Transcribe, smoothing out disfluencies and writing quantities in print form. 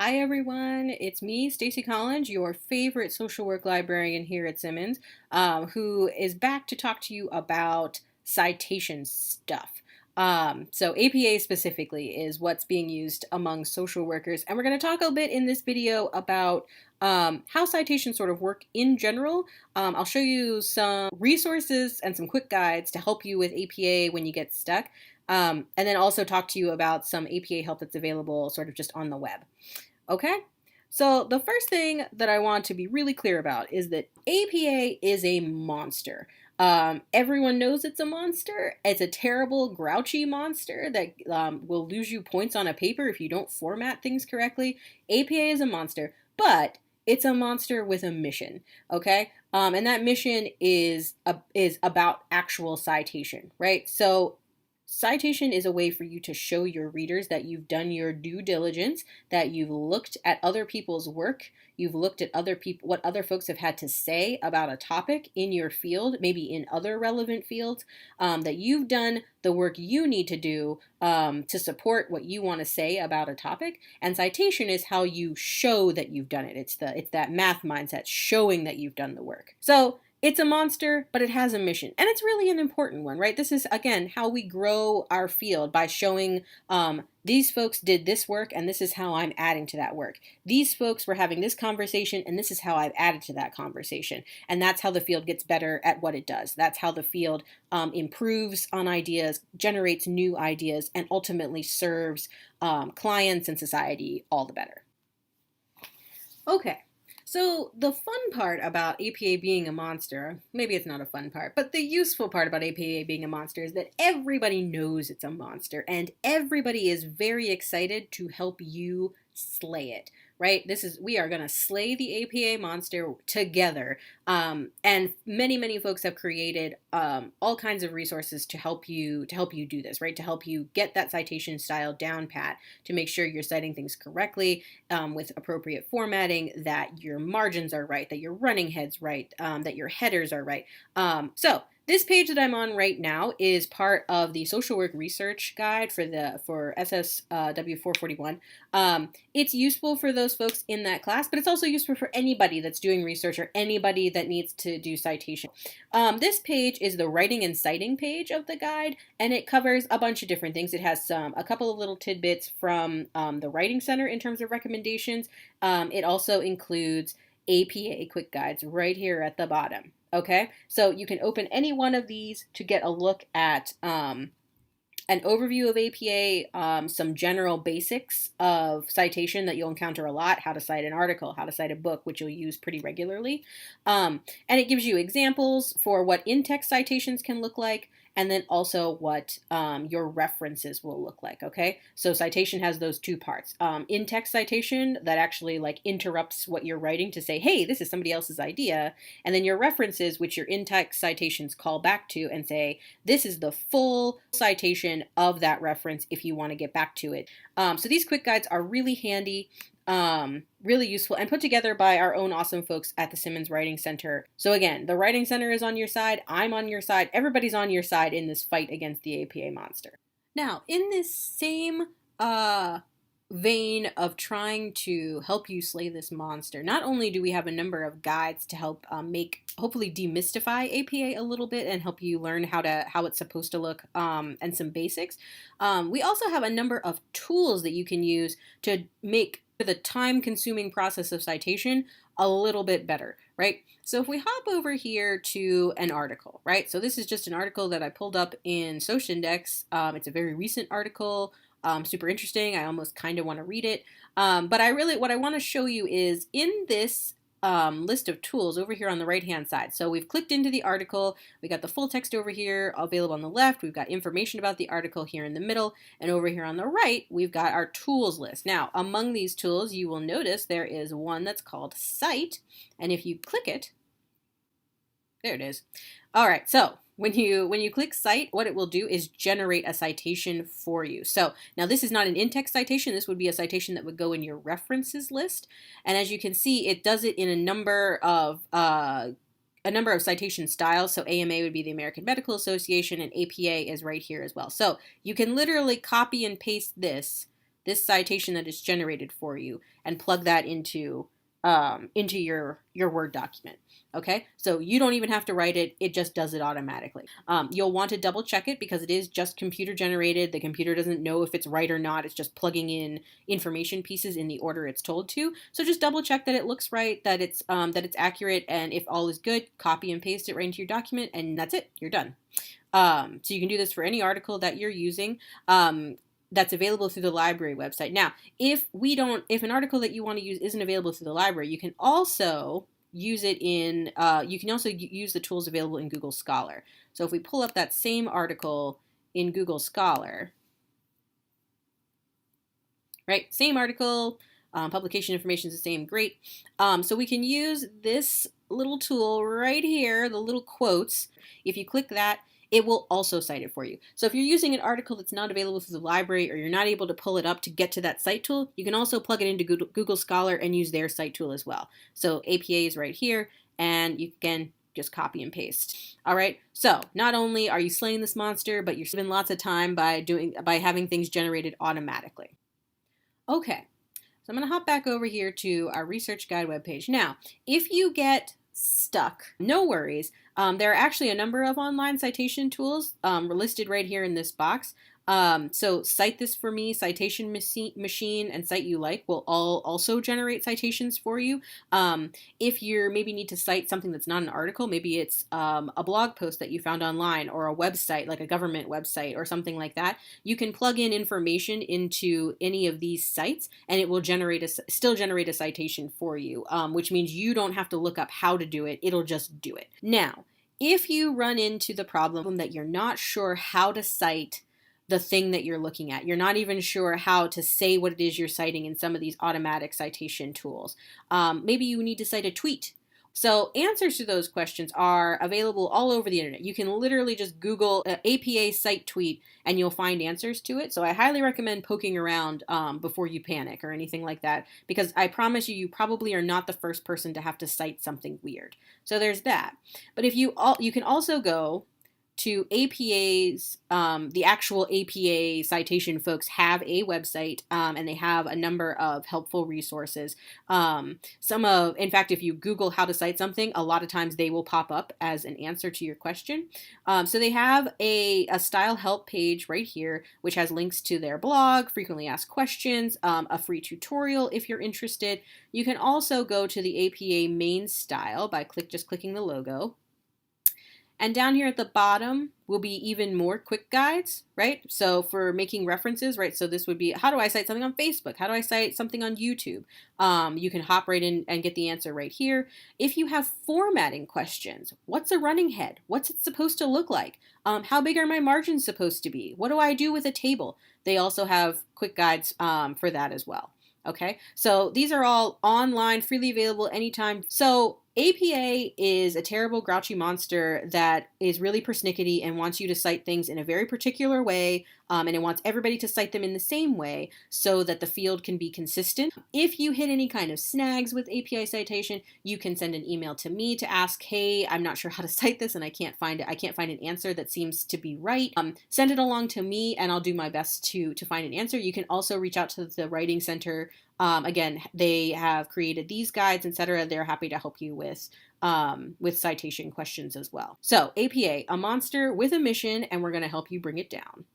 Hi everyone, it's me, Stacy Collins, your favorite social work librarian here at Simmons, who is back to talk to you about citation stuff. So APA specifically is what's being used among social workers, and we're going to talk a bit in this video about how citations sort of work in general. I'll show you some resources and some quick guides to help you with APA when you get stuck, and then also talk to you about some APA help that's available sort of just on the web. Okay? So the first thing that I want to be really clear about is that APA is a monster. Everyone knows it's a monster. It's a terrible, grouchy monster that will lose you points on a paper if you don't format things correctly. APA is a monster, but it's a monster with a mission, okay? And that mission is about actual citation, right? So citation is a way for you to show your readers that you've done your due diligence, that you've looked at other people's work, you've looked at what other folks have had to say about a topic in your field, maybe in other relevant fields, that you've done the work you need to do to support what you want to say about a topic. And citation is how you show that you've done it. It's that math mindset, showing that you've done the work. So it's a monster, but it has a mission. And it's really an important one, right? This is, again, how we grow our field, by showing these folks did this work, and this is how I'm adding to that work. These folks were having this conversation, and this is how I've added to that conversation. And that's how the field gets better at what it does. That's how the field improves on ideas, generates new ideas, and ultimately serves clients and society all the better. Okay. So the fun part about APA being a monster, maybe it's not a fun part, but the useful part about APA being a monster is that everybody knows it's a monster, and everybody is very excited to help you slay it, right? We are going to slay the APA monster together. And many folks have created all kinds of resources to help you do this, right? To help you get that citation style down pat, to make sure you're citing things correctly, with appropriate formatting, that your margins are right, that your running head's right, that your headers are right. So this page that I'm on right now is part of the social work research guide for SSW 441. It's useful for those folks in that class, but it's also useful for anybody that's doing research or anybody that needs to do citation. This page is the writing and citing page of the guide, and it covers a bunch of different things. It has a couple of little tidbits from the Writing Center in terms of recommendations. It also includes APA quick guides right here at the bottom. Okay, so you can open any one of these to get a look at an overview of APA, some general basics of citation that you'll encounter a lot, how to cite an article, how to cite a book, which you'll use pretty regularly. And it gives you examples for what in-text citations can look like, and then also what your references will look like, okay? So citation has those two parts. In-text citation that actually like interrupts what you're writing to say, hey, this is somebody else's idea. And then your references, which your in-text citations call back to and say, this is the full citation of that reference if you want to get back to it. So these quick guides are really handy. Really useful, and put together by our own awesome folks at the Simmons Writing Center. So again, the Writing Center is on your side, I'm on your side, everybody's on your side in this fight against the APA monster. Now, in this same vein of trying to help you slay this monster, not only do we have a number of guides to help hopefully demystify APA a little bit and help you learn how it's supposed to look, and some basics, we also have a number of tools that you can use to make the time-consuming process of citation a little bit better, right? So if we hop over here to an article, right? So this is just an article that I pulled up in SocialIndex. It's a very recent article, super interesting. I almost kind of want to read it. But what I want to show you is in this list of tools over here on the right hand side. So we've clicked into the article, we got the full text over here available on the left, we've got information about the article here in the middle, and over here on the right we've got our tools list. Now among these tools you will notice there is one that's called Cite, and if you click it, there it is. Alright, so when you click cite, what it will do is generate a citation for you. So now this is not an in-text citation. This would be a citation that would go in your references list. And as you can see, it does it in a number of citation styles. So AMA would be the American Medical Association, and APA is right here as well. So you can literally copy and paste this this citation that is generated for you and plug that into your Word document. Okay, so you don't even have to write it, it just does it automatically. You'll want to double check it because it is just computer generated. The computer doesn't know if it's right or not. It's just plugging in information pieces in the order it's told to. So just double check that it looks right, that it's accurate, and if all is good, copy and paste it right into your document, and that's it, you're done. So you can do this for any article that you're using. That's available through the library website. Now, if an article that you want to use isn't available through the library, you can also use it in, use the tools available in Google Scholar. So if we pull up that same article in Google Scholar, right, same article, publication information is the same, great. So we can use this little tool right here, the little quotes. If you click that, it will also cite it for you. So if you're using an article that's not available through the library or you're not able to pull it up to get to that cite tool, you can also plug it into Google Scholar and use their cite tool as well. So APA is right here, and you can just copy and paste. All right, so not only are you slaying this monster, but you're saving lots of time by having things generated automatically. Okay, so I'm going to hop back over here to our research guide webpage. Now, if you get stuck, no worries. There are actually a number of online citation tools listed right here in this box. So Cite This For Me, Citation Machine, and Cite You Like will all also generate citations for you. If you maybe need to cite something that's not an article, maybe it's a blog post that you found online or a website, like a government website or something like that, you can plug in information into any of these sites and it will still generate a citation for you, which means you don't have to look up how to do it. It'll just do it. Now, if you run into the problem that you're not sure how to cite the thing that you're looking at, you're not even sure how to say what it is you're citing in some of these automatic citation tools. Maybe you need to cite a tweet. So answers to those questions are available all over the internet. You can literally just Google APA cite tweet and you'll find answers to it. So I highly recommend poking around before you panic or anything like that, because I promise you, you probably are not the first person to have to cite something weird. So there's that. But if you can also go to APA's, the actual APA citation folks have a website, and they have a number of helpful resources. In fact, if you Google how to cite something, a lot of times they will pop up as an answer to your question. So they have a style help page right here, which has links to their blog, frequently asked questions, a free tutorial if you're interested. You can also go to the APA main style by just clicking the logo. And down here at the bottom will be even more quick guides, right? So for making references, right? So this would be, how do I cite something on Facebook? How do I cite something on YouTube? You can hop right in and get the answer right here. If you have formatting questions, what's a running head? What's it supposed to look like? How big are my margins supposed to be? What do I do with a table? They also have quick guides for that as well. Okay, so these are all online, freely available anytime. So APA is a terrible, grouchy monster that is really persnickety and wants you to cite things in a very particular way, and it wants everybody to cite them in the same way so that the field can be consistent. If you hit any kind of snags with API citation, you can send an email to me to ask, hey, I'm not sure how to cite this and I can't find it. I can't find an answer that seems to be right. Send it along to me and I'll do my best to find an answer. You can also reach out to the Writing Center. Again, they have created these guides, etc. They're happy to help you with citation questions as well. So APA, a monster with a mission, and we're going to help you bring it down.